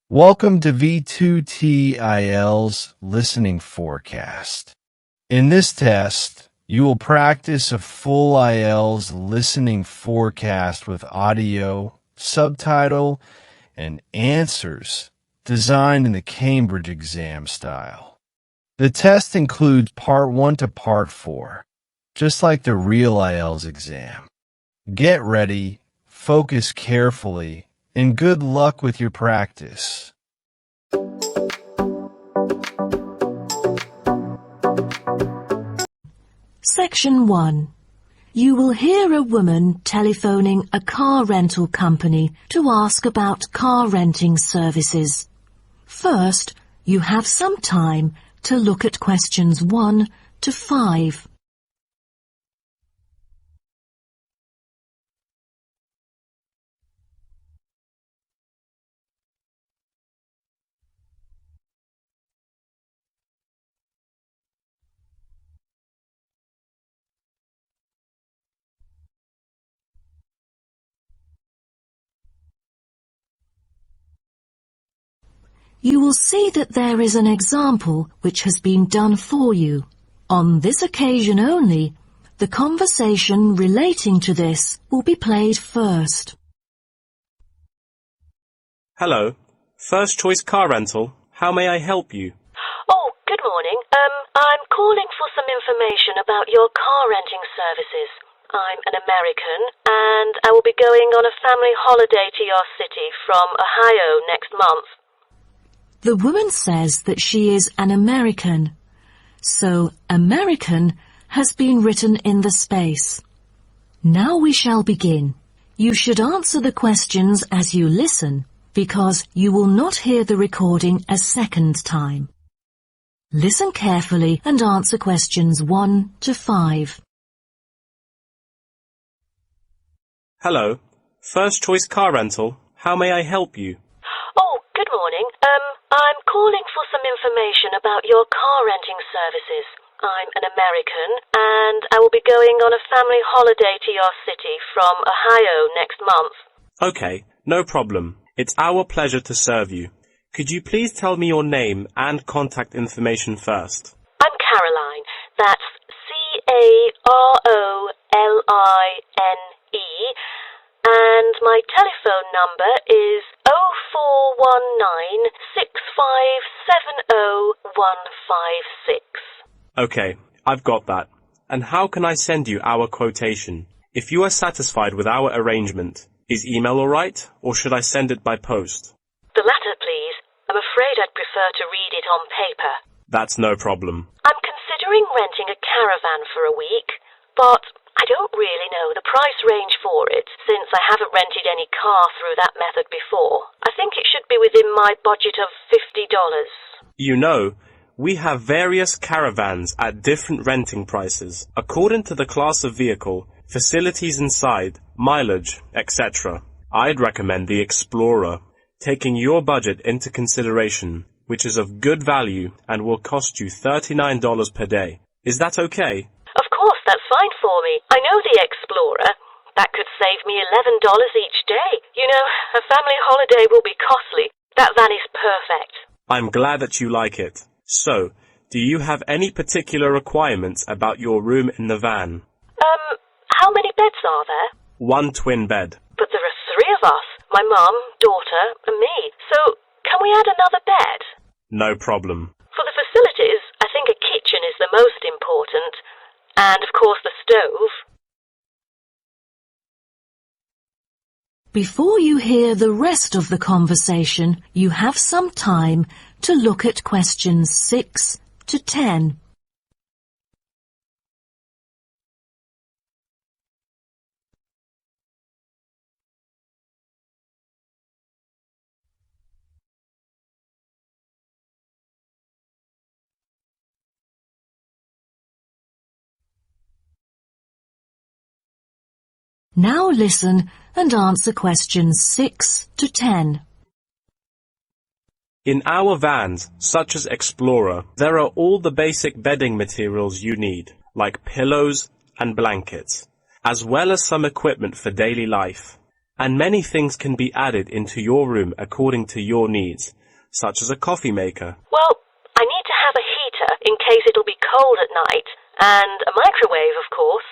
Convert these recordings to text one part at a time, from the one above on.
Welcome to V2T IELTS Listening Forecast. In this test, you will practice a full IELTS listening forecast with audio, subtitle, and answers designed in the Cambridge exam style. The test includes Part 1 to Part 4, just like the real IELTS exam. Get ready, focus carefully, and good luck with your practice. Section 1. You will hear a woman telephoning a car rental company to ask about car renting services. First, you have some time to look at questions 1 to 5. You will see that there is an example which has been done for you. On this occasion only, the conversation relating to this will be played first. Hello, First Choice Car Rental. How may I help you? Oh, good morning. I'm calling for some information about your car renting services. I'm an American and I will be going on a family holiday to your city from Ohio next month. The woman says that she is an American, so American has been written in the space. Now we shall begin. You should answer the questions as you listen, because you will not hear the recording a second time. Listen carefully and answer questions 1 to 5. Hello, First Choice Car Rental. How may I help you? Oh, good morning. I'm calling for some information about your car renting services. I'm an American and I will be going on a family holiday to your city from Ohio next month. Okay, no problem. It's our pleasure to serve you. Could you please tell me your name and contact information first? I'm Caroline. That's Caroline. And my telephone number is 0419-6570-156. Okay, I've got that. And how can I send you our quotation? If you are satisfied with our arrangement, is email alright, or should I send it by post? The latter, please. I'm afraid I'd prefer to read it on paper. That's no problem. I'm considering renting a caravan for a week, but I don't really know the price range for it, since I haven't rented any car through that method before. I think it should be within my budget of $50. You know, we have various caravans at different renting prices, according to the class of vehicle, facilities inside, mileage, etc. I'd recommend the Explorer, taking your budget into consideration, which is of good value and will cost you $39 per day. Is that okay? Of course, that's fine for me. I know the Explorer. That could save me $11 each day. You know, a family holiday will be costly. That van is perfect. I'm glad that you like it. So, do you have any particular requirements about your room in the van? How many beds are there? 1 twin bed. But there are 3 of us. My mum, daughter, and me. So, can we add another bed? No problem. For the facilities, I think a kitchen is the most important. And, of course, the stove. Before you hear the rest of the conversation, you have some time to look at questions 6 to 10. Now listen and answer questions 6 to 10. In our vans, such as Explorer, there are all the basic bedding materials you need, like pillows and blankets, as well as some equipment for daily life. And many things can be added into your room according to your needs, such as a coffee maker. Well, I need to have a heater in case it'll be cold at night, and a microwave, of course.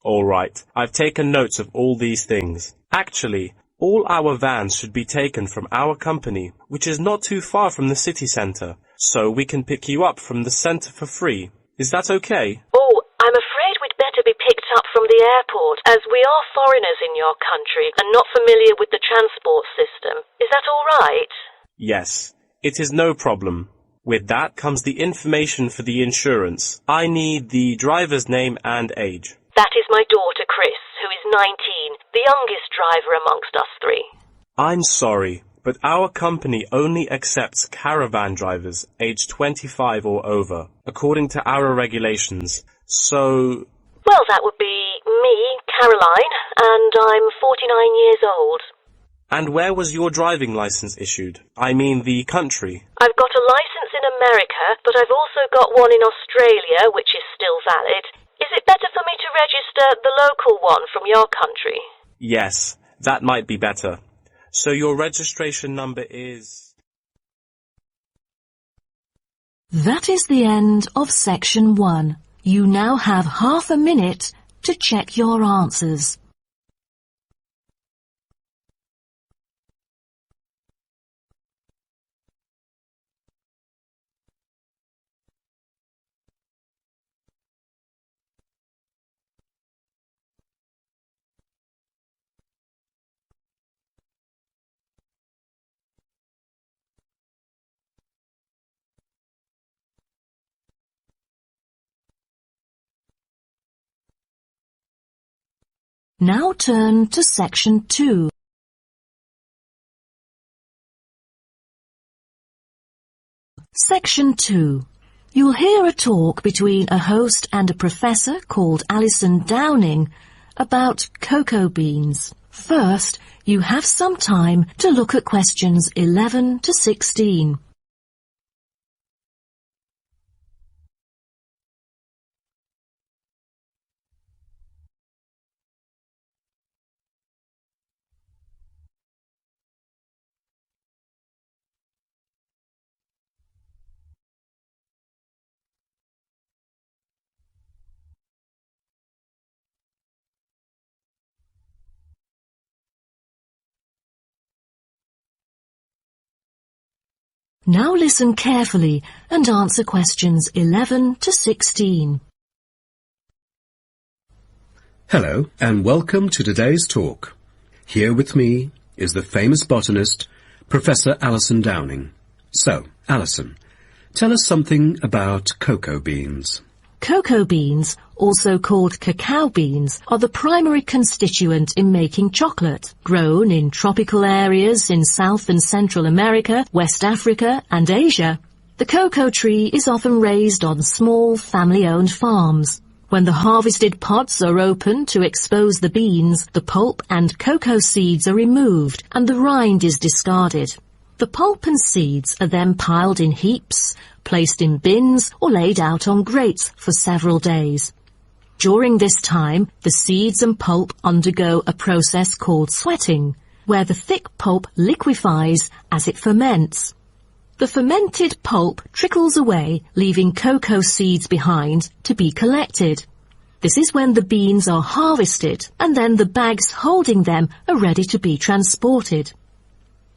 All right, I've taken notes of all these things. Actually, all our vans should be taken from our company, which is not too far from the city centre, so we can pick you up from the centre for free. Is that okay? Oh, I'm afraid we'd better be picked up from the airport, as we are foreigners in your country and not familiar with the transport system. Is that all right? Yes, it is no problem. With that comes the information for the insurance. I need the driver's name and age. That is my daughter, Chris, who is 19, the youngest driver amongst us three. I'm sorry, but our company only accepts caravan drivers aged 25 or over, according to our regulations. So... Well, that would be me, Caroline, and I'm 49 years old. And where was your driving license issued? I mean the country. I've got a license in America, but I've also got one in Australia, which is still valid. Is it better for me to register the local one from your country? Yes, that might be better. So your registration number is... That is the end of section 1. You now have half a minute to check your answers. Now turn to section 2. Section 2. You'll hear a talk between a host and a professor called Alison Downing about cocoa beans. First, you have some time to look at questions 11 to 16. Now listen carefully and answer questions 11 to 16. Hello and welcome to today's talk. Here with me is the famous botanist, Professor Alison Downing. So, Alison, tell us something about cocoa beans. Cocoa beans, also called cacao beans, are the primary constituent in making chocolate, grown in tropical areas in South and Central America, West Africa and Asia. The cocoa tree is often raised on small family-owned farms. When the harvested pods are opened to expose the beans, the pulp and cocoa seeds are removed and the rind is discarded. The pulp and seeds are then piled in heaps, placed in bins or laid out on grates for several days. During this time, the seeds and pulp undergo a process called sweating, where the thick pulp liquefies as it ferments. The fermented pulp trickles away, leaving cocoa seeds behind to be collected. This is when the beans are harvested, and then the bags holding them are ready to be transported.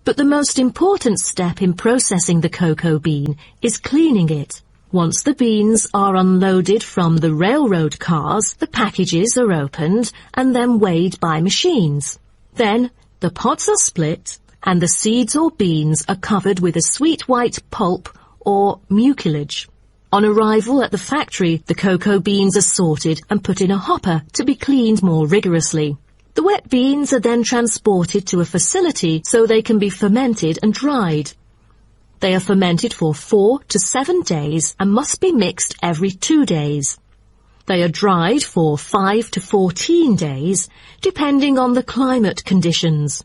But the most important step in processing the cocoa bean is cleaning it. Once the beans are unloaded from the railroad cars, the packages are opened and then weighed by machines. Then the pods are split and the seeds or beans are covered with a sweet white pulp or mucilage. On arrival at the factory, the cocoa beans are sorted and put in a hopper to be cleaned more rigorously. The wet beans are then transported to a facility so they can be fermented and dried. They are fermented for 4 to 7 days and must be mixed every 2 days. They are dried for 5 to 14 days, depending on the climate conditions.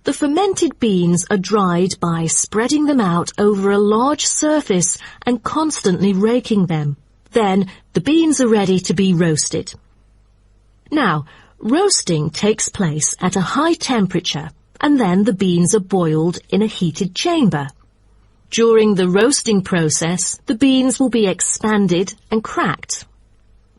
The fermented beans are dried by spreading them out over a large surface and constantly raking them. Then the beans are ready to be roasted. Now, roasting takes place at a high temperature, and then the beans are boiled in a heated chamber. During the roasting process, the beans will be expanded and cracked.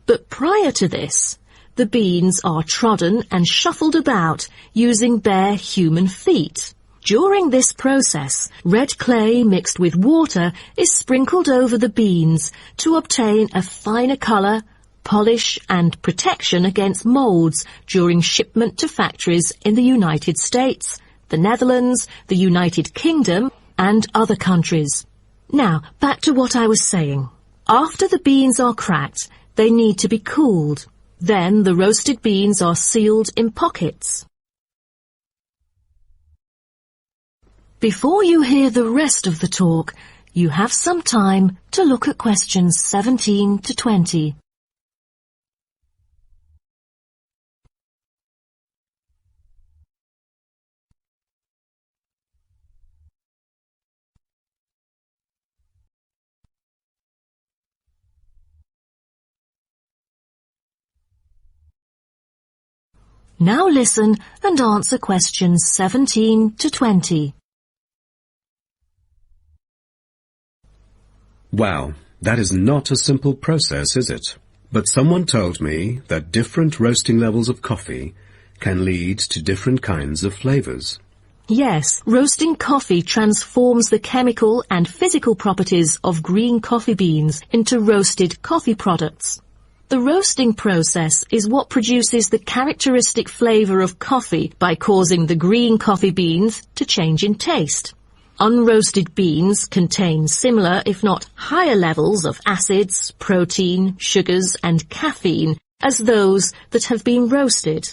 But prior to this, the beans are trodden and shuffled about using bare human feet. During this process, red clay mixed with water is sprinkled over the beans to obtain a finer colour, polish and protection against moulds during shipment to factories in the United States, the Netherlands, the United Kingdom and other countries. Now, back to what I was saying. After the beans are cracked, they need to be cooled. Then the roasted beans are sealed in pockets. Before you hear the rest of the talk, you have some time to look at questions 17 to 20. Now listen and answer questions 17 to 20. Wow, that is not a simple process, is it? But someone told me that different roasting levels of coffee can lead to different kinds of flavours. Yes, roasting coffee transforms the chemical and physical properties of green coffee beans into roasted coffee products. The roasting process is what produces the characteristic flavour of coffee by causing the green coffee beans to change in taste. Unroasted beans contain similar, if not higher levels of acids, protein, sugars and caffeine as those that have been roasted,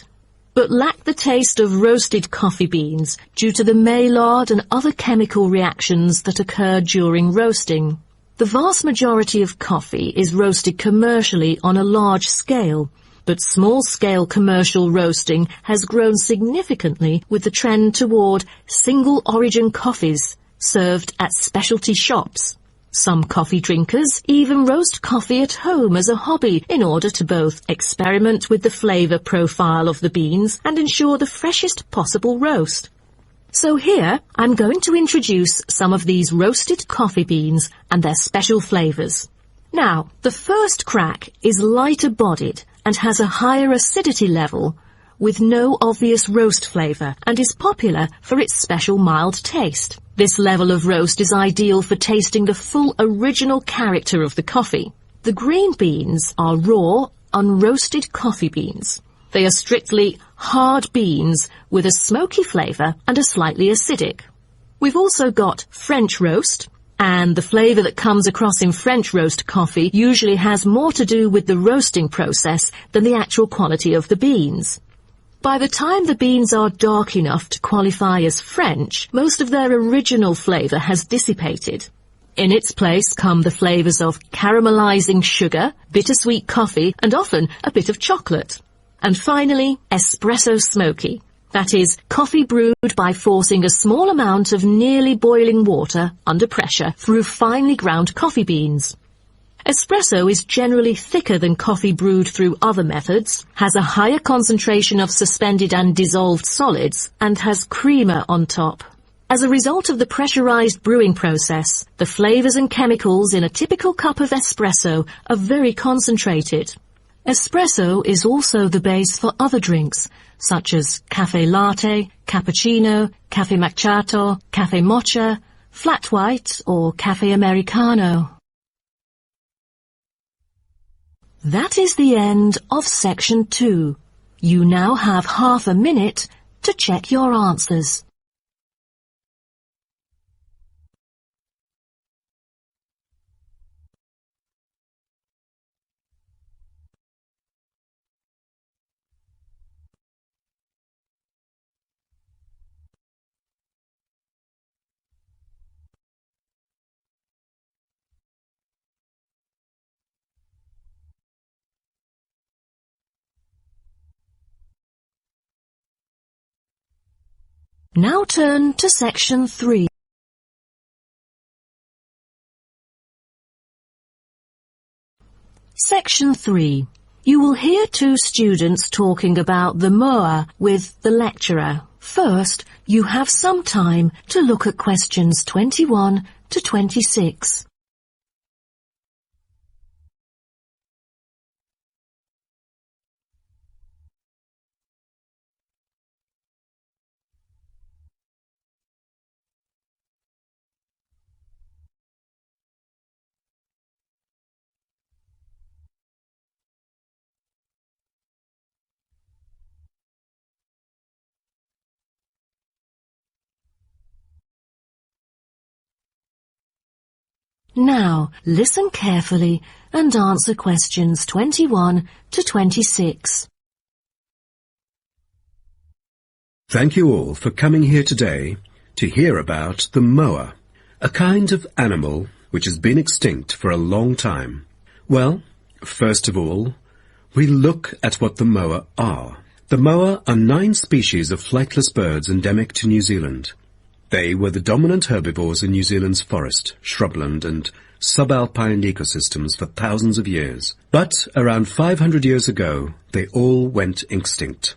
but lack the taste of roasted coffee beans due to the Maillard and other chemical reactions that occur during roasting. The vast majority of coffee is roasted commercially on a large scale, but small-scale commercial roasting has grown significantly with the trend toward single-origin coffees served at specialty shops. Some coffee drinkers even roast coffee at home as a hobby in order to both experiment with the flavour profile of the beans and ensure the freshest possible roast. So here, I'm going to introduce some of these roasted coffee beans and their special flavours. Now, the first crack is lighter bodied and has a higher acidity level with no obvious roast flavour and is popular for its special mild taste. This level of roast is ideal for tasting the full original character of the coffee. The green beans are raw, unroasted coffee beans. They are strictly hard beans with a smoky flavour and are slightly acidic. We've also got French roast, and the flavour that comes across in French roast coffee usually has more to do with the roasting process than the actual quality of the beans. By the time the beans are dark enough to qualify as French, most of their original flavour has dissipated. In its place come the flavours of caramelizing sugar, bittersweet coffee, and often a bit of chocolate. And finally, espresso smoky. That is, coffee brewed by forcing a small amount of nearly boiling water under pressure through finely ground coffee beans. Espresso is generally thicker than coffee brewed through other methods, has a higher concentration of suspended and dissolved solids, and has creamer on top. As a result of the pressurized brewing process, the flavours and chemicals in a typical cup of espresso are very concentrated. Espresso is also the base for other drinks, such as cafe latte, cappuccino, cafe macchiato, cafe mocha, flat white, or cafe americano. That is the end of section 2. You now have half a minute to check your answers. Now turn to section 3. Section 3. You will hear two students talking about the moa with the lecturer. First, you have some time to look at questions 21 to 26. Now, listen carefully and answer questions 21 to 26. Thank you all for coming here today to hear about the moa, a kind of animal which has been extinct for a long time. Well, first of all, we look at what the moa are. The moa are 9 species of flightless birds endemic to New Zealand. They were the dominant herbivores in New Zealand's forest, shrubland and subalpine ecosystems for thousands of years. But around 500 years ago, they all went extinct.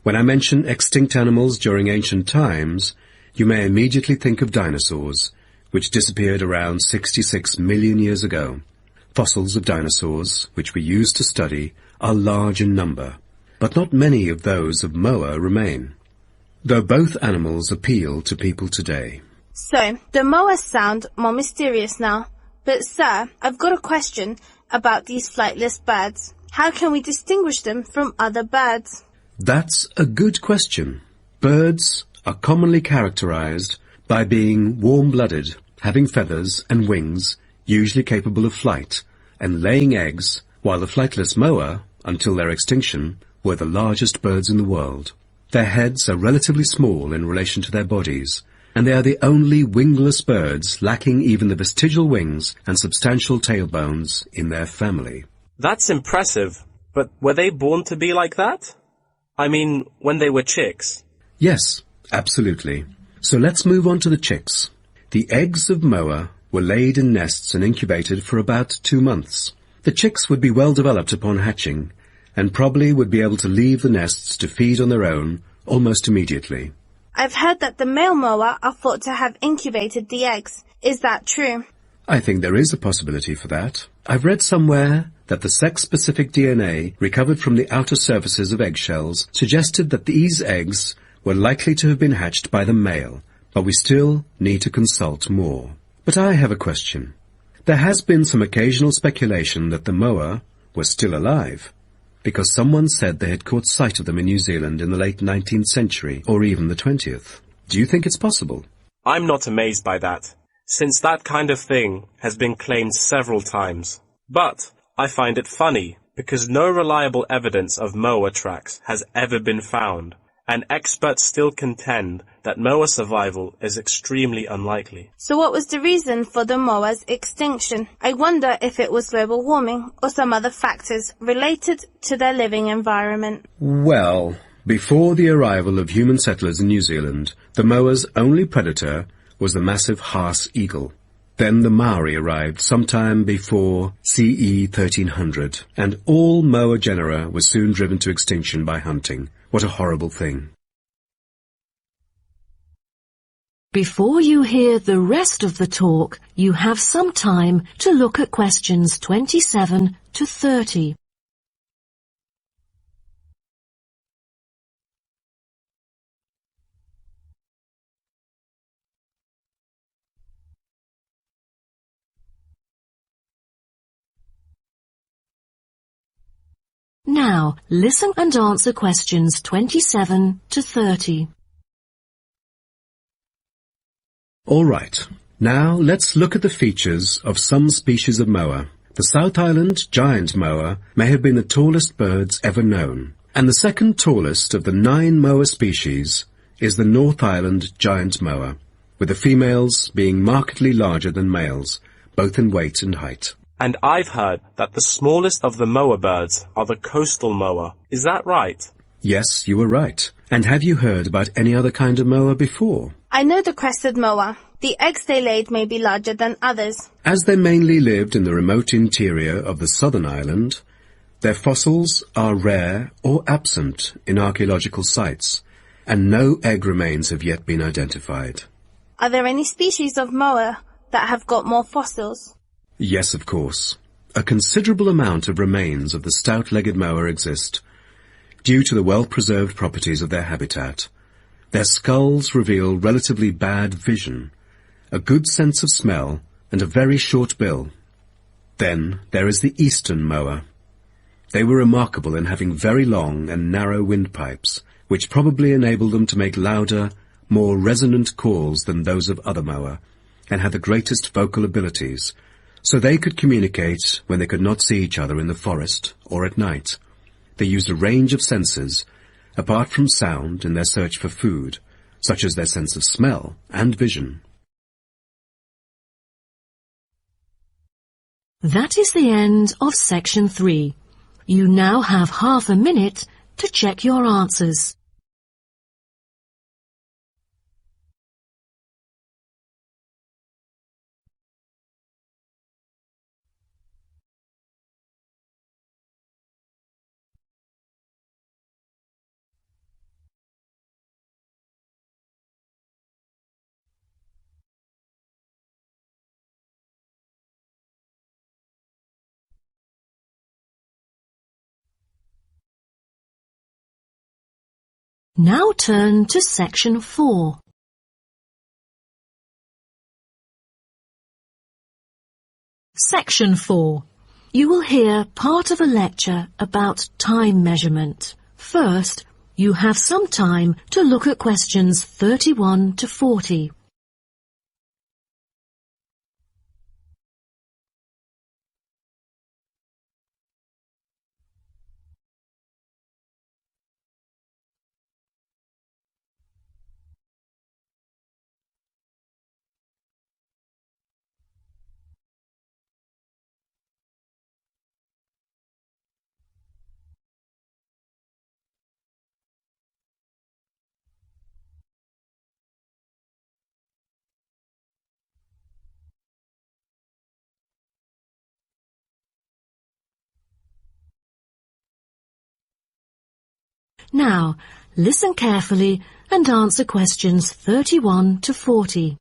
When I mention extinct animals during ancient times, you may immediately think of dinosaurs, which disappeared around 66 million years ago. Fossils of dinosaurs, which we use to study, are large in number, but not many of those of moa remain, though both animals appeal to people today. So, the moas sound more mysterious now. But sir, I've got a question about these flightless birds. How can we distinguish them from other birds? That's a good question. Birds are commonly characterized by being warm-blooded, having feathers and wings, usually capable of flight, and laying eggs, while the flightless moa, until their extinction, were the largest birds in the world. Their heads are relatively small in relation to their bodies, and they are the only wingless birds lacking even the vestigial wings and substantial tailbones in their family. That's impressive, but were they born to be like that? I mean, when they were chicks. Yes, absolutely. So let's move on to the chicks. The eggs of moa were laid in nests and incubated for about 2 months. The chicks would be well developed upon hatching, and probably would be able to leave the nests to feed on their own almost immediately. I've heard that the male moa are thought to have incubated the eggs. Is that true? I think there is a possibility for that. I've read somewhere that the sex-specific DNA recovered from the outer surfaces of eggshells suggested that these eggs were likely to have been hatched by the male, but we still need to consult more. But I have a question. There has been some occasional speculation that the moa were still alive, because someone said they had caught sight of them in New Zealand in the late 19th century, or even the 20th. Do you think it's possible? I'm not amazed by that, since that kind of thing has been claimed several times. But I find it funny, because no reliable evidence of moa tracks has ever been found, and experts still contend that moa survival is extremely unlikely. So what was the reason for the moa's extinction? I wonder if it was global warming or some other factors related to their living environment. Well, before the arrival of human settlers in New Zealand, the moa's only predator was the massive Haas eagle. Then the Maori arrived sometime before CE 1300, and all moa genera were soon driven to extinction by hunting. What a horrible thing. Before you hear the rest of the talk, you have some time to look at questions 27 to 30. Now, listen and answer questions 27 to 30. All right. Now let's look at the features of some species of moa. The South Island giant moa may have been the tallest birds ever known, and the second tallest of the 9 moa species is the North Island giant moa, with the females being markedly larger than males, both in weight and height. And I've heard that the smallest of the moa birds are the coastal moa. Is that right? Yes, you were right. And have you heard about any other kind of moa before? I know the crested moa. The eggs they laid may be larger than others. As they mainly lived in the remote interior of the southern island, their fossils are rare or absent in archaeological sites, and no egg remains have yet been identified. Are there any species of moa that have got more fossils? Yes, of course. A considerable amount of remains of the stout-legged moa exist, due to the well-preserved properties of their habitat. Their skulls reveal relatively bad vision, a good sense of smell, and a very short bill. Then there is the eastern moa. They were remarkable in having very long and narrow windpipes, which probably enabled them to make louder, more resonant calls than those of other moa, and had the greatest vocal abilities, so they could communicate when they could not see each other in the forest or at night. They used a range of senses, apart from sound, in their search for food, such as their sense of smell and vision. That is the end of section 3. You now have half a minute to check your answers. Now turn to section 4. Section 4. You will hear part of a lecture about time measurement. First, you have some time to look at questions 31 to 40. Now, listen carefully and answer questions 31 to 40.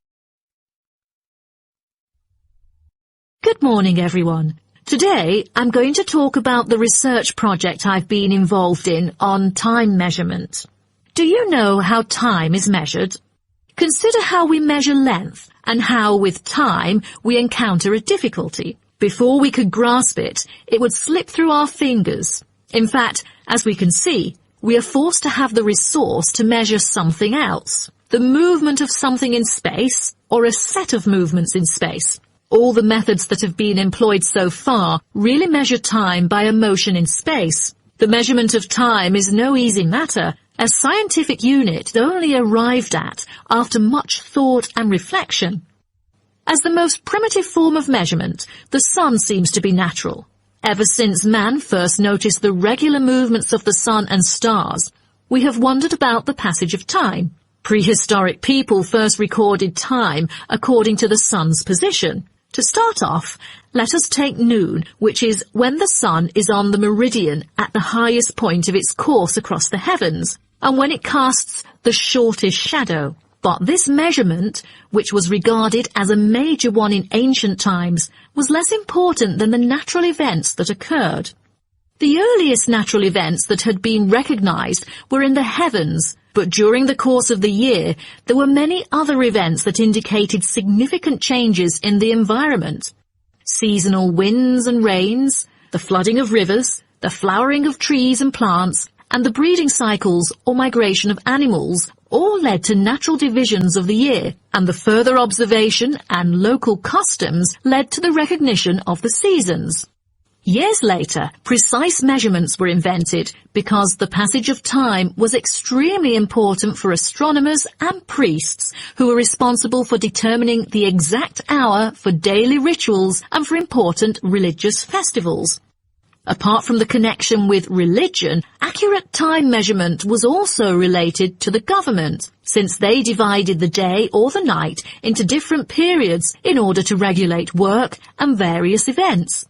Good morning, everyone. Today, I'm going to talk about the research project I've been involved in on time measurement. Do you know how time is measured? Consider how we measure length and how, with time, we encounter a difficulty. Before we could grasp it, it would slip through our fingers. In fact, as we can see, we are forced to have the resource to measure something else, the movement of something in space or a set of movements in space. All the methods that have been employed so far really measure time by a motion in space. The measurement of time is no easy matter, a scientific unit only arrived at after much thought and reflection. As the most primitive form of measurement, the sun seems to be natural. Ever since man first noticed the regular movements of the sun and stars, we have wondered about the passage of time. Prehistoric people first recorded time according to the sun's position. To start off, let us take noon, which is when the sun is on the meridian at the highest point of its course across the heavens, and when it casts the shortest shadow. But this measurement, which was regarded as a major one in ancient times, was less important than the natural events that occurred. The earliest natural events that had been recognized were in the heavens, but during the course of the year, there were many other events that indicated significant changes in the environment. Seasonal winds and rains, the flooding of rivers, the flowering of trees and plants, and the breeding cycles or migration of animals all led to natural divisions of the year, and the further observation and local customs led to the recognition of the seasons. Years later, precise measurements were invented because the passage of time was extremely important for astronomers and priests who were responsible for determining the exact hour for daily rituals and for important religious festivals. Apart from the connection with religion, accurate time measurement was also related to the government, since they divided the day or the night into different periods in order to regulate work and various events.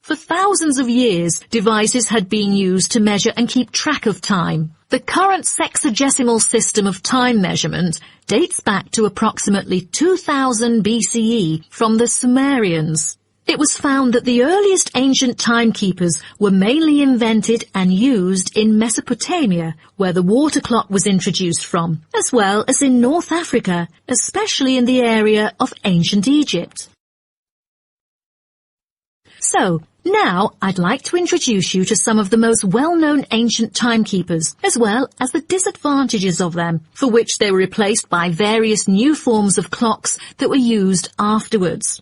For thousands of years, devices had been used to measure and keep track of time. The current sexagesimal system of time measurement dates back to approximately 2000 BCE from the Sumerians. It was found that the earliest ancient timekeepers were mainly invented and used in Mesopotamia, where the water clock was introduced from, as well as in North Africa, especially in the area of ancient Egypt. So, now I'd like to introduce you to some of the most well-known ancient timekeepers, as well as the disadvantages of them, for which they were replaced by various new forms of clocks that were used afterwards.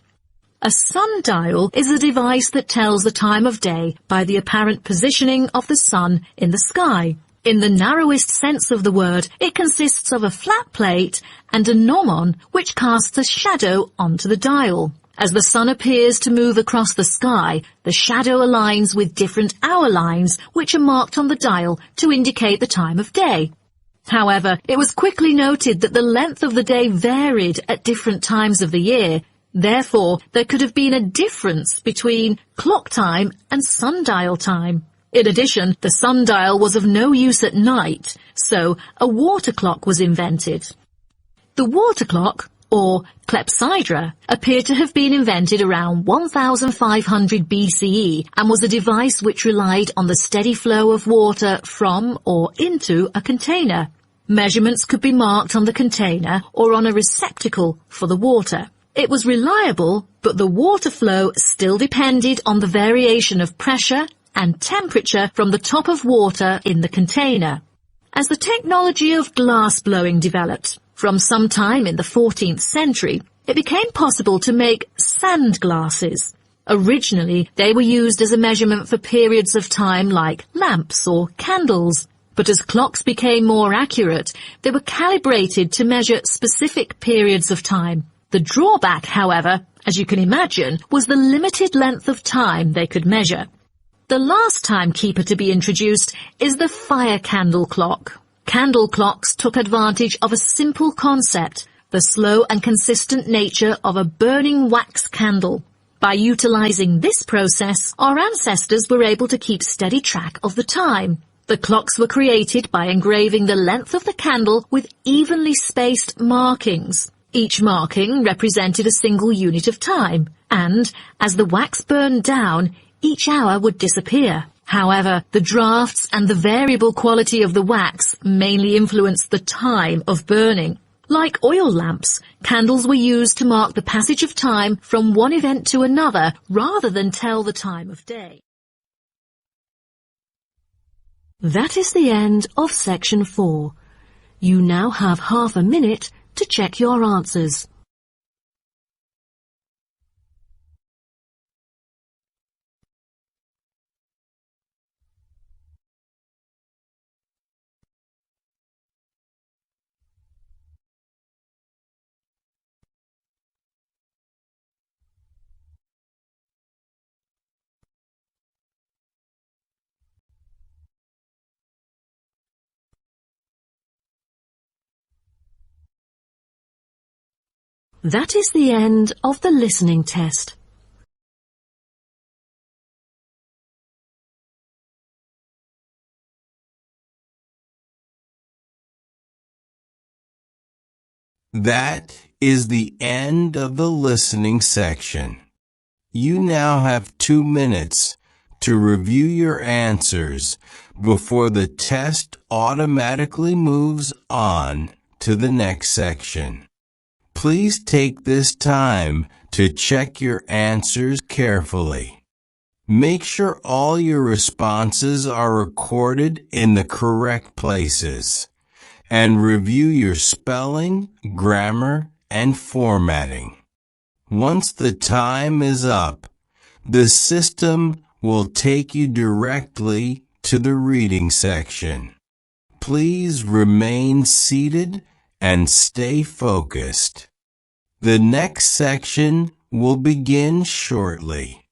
A sundial is a device that tells the time of day by the apparent positioning of the sun in the sky. In the narrowest sense of the word, it consists of a flat plate and a gnomon which casts a shadow onto the dial. As the sun appears to move across the sky, the shadow aligns with different hour lines which are marked on the dial to indicate the time of day. However, it was quickly noted that the length of the day varied at different times of the year. Therefore, there could have been a difference between clock time and sundial time. In addition, the sundial was of no use at night, so a water clock was invented. The water clock, or clepsydra, appeared to have been invented around 1500 BCE and was a device which relied on the steady flow of water from or into a container. Measurements could be marked on the container or on a receptacle for the water. It was reliable, but the water flow still depended on the variation of pressure and temperature from the top of water in the container. As the technology of glass blowing developed, from some time in the 14th century, it became possible to make sand glasses. Originally, they were used as a measurement for periods of time like lamps or candles. But as clocks became more accurate, they were calibrated to measure specific periods of time. The drawback, however, as you can imagine, was the limited length of time they could measure. The last timekeeper to be introduced is the fire candle clock. Candle clocks took advantage of a simple concept, the slow and consistent nature of a burning wax candle. By utilizing this process, our ancestors were able to keep steady track of the time. The clocks were created by engraving the length of the candle with evenly spaced markings. Each marking represented a single unit of time, and as the wax burned down, each hour would disappear. However, the drafts and the variable quality of the wax mainly influenced the time of burning. Like oil lamps, candles were used to mark the passage of time from one event to another rather than tell the time of day. That is the end of section 4. You now have half a minute to check your answers. That is the end of the listening test. That is the end of the listening section. You now have 2 minutes to review your answers before the test automatically moves on to the next section. Please take this time to check your answers carefully. Make sure all your responses are recorded in the correct places, and review your spelling, grammar, and formatting. Once the time is up, the system will take you directly to the reading section. Please remain seated and stay focused. The next section will begin shortly.